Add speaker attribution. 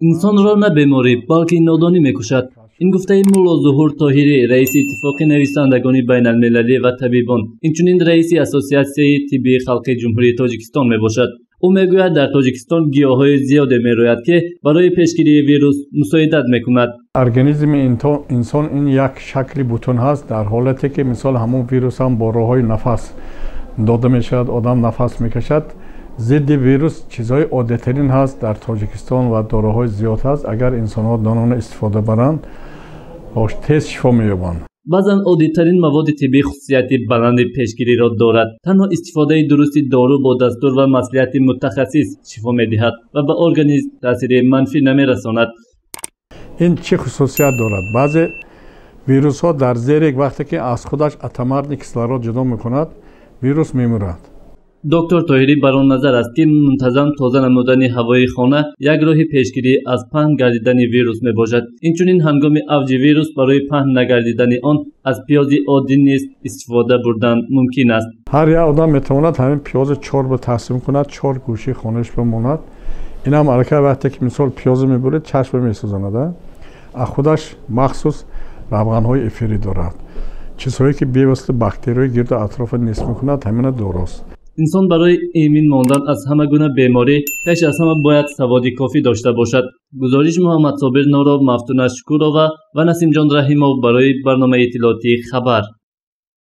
Speaker 1: انسان را نه بیماری بلکه نادانی میکشد. این گفته مولا ظهور طاهری رئیس اتفاق نویسندگان بین المللی و طبیبان اینچنین رئیس اساسیاسیون طبی خلق جمهوری تاجیکستان میباشد. او میگوید در تاجیکستان گیاهای زیاد میروید که برای پیشگیری ویروس مساعدت میکند.
Speaker 2: ارگانیسم انسان این یک شکلی بوتون هست در حالتی که مثال همون ویروس هم با راههای نفس داده میشود، آدم نفس میکشد. ضد ویروس چیزهای عادی‌ترین هست در تاجیکستان و داروهای زیاد هست. اگر انسان ها دانانه استفاده برند باش تیز شفا مییابند.
Speaker 1: بعضاً عادی‌ترین مواد طبی خصوصیت بلند پیشگیری را دارد. تنها استفاده درست دارو با دستور و مصلحت متخصص شفا می‌دهد و به ارگانیسم تاثیر منفی نمی‌رساند.
Speaker 2: این چه خصوصیت دارد؟ بعضی ویروس ها در زیر یک وقتی که از خودش اتمرد کسلرود جدا می‌کند ویروس می‌میرد.
Speaker 1: دکتر طاهری بر آن نظر است که منتظم تازه نمودن هوای خانه یک راه پیشگیری از پهن گردیدن ویروس می باشد. اینچنین هنگام اوج ویروس برای پهن نگردیدن آن از پیاز عادی نیز استفاده بردن ممکن است.
Speaker 2: هر یک آدم میتواند همین پیاز 4 به تقسیم کند، 4 گوشه خانهش بماند. این هم حرکت وقتی که مثال پیاز میبرید چشم میسوزاند. از خودش مخصوص روغن‌های افری دارد. چیزهایی که بی‌واسطه باکتری گرد اطراف نصف میکند همین درست.
Speaker 1: انسان برای ایمن ماندن از همه گونه بیماری پیش از همه باید سواد کافی داشته باشد. گزارش محمد صابر نوراب، مفتون شکورova و نسیم جان رحیمov برای برنامه اطلاعاتی خبر.